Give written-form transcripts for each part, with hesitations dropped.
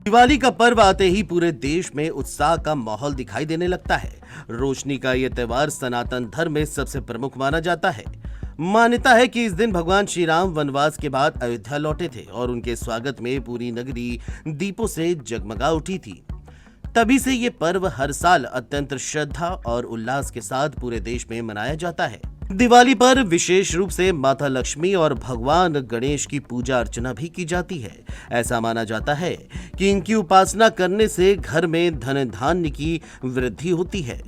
दिवाली का पर्व आते ही पूरे देश में उत्साह का माहौल दिखाई देने लगता है। रोशनी का यह त्योहार सनातन धर्म में सबसे प्रमुख माना जाता है। मान्यता है कि इस दिन भगवान श्री राम वनवास के बाद अयोध्या लौटे थे और उनके स्वागत में पूरी नगरी दीपों से जगमगा उठी थी। तभी से ये पर्व हर साल अत्यंत श्रद्धा और उल्लास के साथ पूरे देश में मनाया जाता है। दिवाली पर विशेष रूप से माता लक्ष्मी और भगवान गणेश की पूजा अर्चना भी की जाती है। ऐसा माना जाता है कि इनकी उपासना करने से घर में धन धान्य की वृद्धि होती है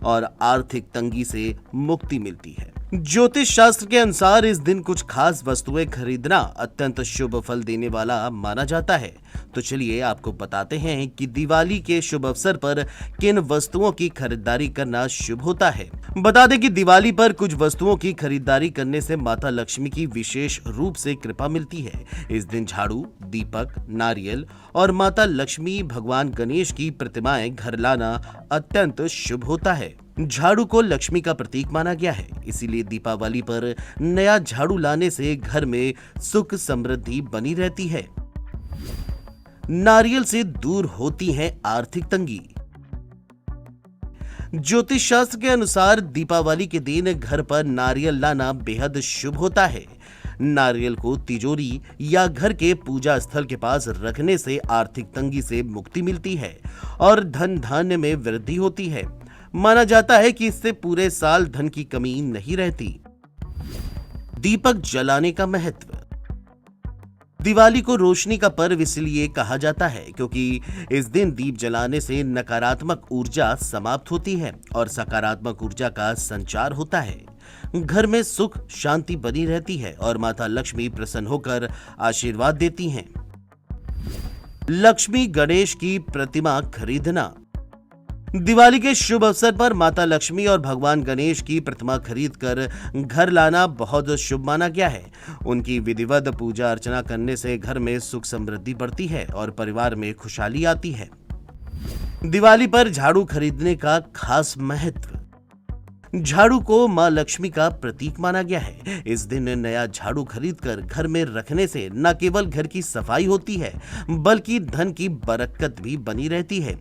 और आर्थिक तंगी से मुक्ति मिलती है। ज्योतिष शास्त्र के अनुसार इस दिन कुछ खास वस्तुएं खरीदना अत्यंत शुभ फल देने वाला माना जाता है। तो चलिए आपको बताते हैं कि दिवाली के शुभ अवसर पर किन वस्तुओं की खरीदारी करना शुभ होता है। बता दें कि दिवाली पर कुछ वस्तुओं की खरीदारी करने से माता लक्ष्मी की विशेष रूप से कृपा मिलती है। इस दिन झाड़ू, दीपक, नारियल और माता लक्ष्मी, भगवान गणेश की प्रतिमाएं घर लाना अत्यंत शुभ होता है। झाड़ू को लक्ष्मी का प्रतीक माना गया है, इसीलिए दीपावली पर नया झाड़ू लाने से घर में सुख समृद्धि बनी रहती है। नारियल से दूर होती है आर्थिक तंगी। ज्योतिष शास्त्र के अनुसार दीपावली के दिन घर पर नारियल लाना बेहद शुभ होता है। नारियल को तिजोरी या घर के पूजा स्थल के पास रखने से आर्थिक तंगी से मुक्ति मिलती है और धन धान्य में वृद्धि होती है। माना जाता है कि इससे पूरे साल धन की कमी नहीं रहती। दीपक जलाने का महत्व। दिवाली को रोशनी का पर्व इसलिए कहा जाता है क्योंकि इस दिन दीप जलाने से नकारात्मक ऊर्जा समाप्त होती है और सकारात्मक ऊर्जा का संचार होता है। घर में सुख शांति बनी रहती है और माता लक्ष्मी प्रसन्न होकर आशीर्वाद देती हैं। लक्ष्मी गणेश की प्रतिमा खरीदना। दिवाली के शुभ अवसर पर माता लक्ष्मी और भगवान गणेश की प्रतिमा खरीदकर घर लाना बहुत शुभ माना गया है। उनकी विधिवत पूजा अर्चना करने से घर में सुख समृद्धि बढ़ती है और परिवार में खुशहाली आती है। दिवाली पर झाड़ू खरीदने का खास महत्व। झाड़ू को मां लक्ष्मी का प्रतीक माना गया है। इस दिन नया झाड़ू खरीदकर घर में रखने से न केवल घर की सफाई होती है बल्कि धन की बरकत भी बनी रहती है।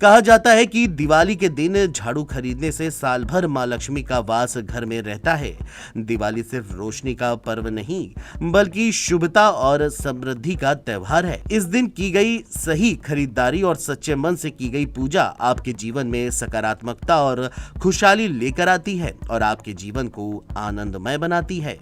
कहा जाता है कि दिवाली के दिन झाड़ू खरीदने से साल भर मां लक्ष्मी का वास घर में रहता है। दिवाली सिर्फ रोशनी का पर्व नहीं बल्कि शुभता और समृद्धि का त्योहार है। इस दिन की गई सही खरीदारी और सच्चे मन से की गई पूजा आपके जीवन में सकारात्मकता और खुशहाली लेकर आती है और आपके जीवन को आनंदमय बनाती है।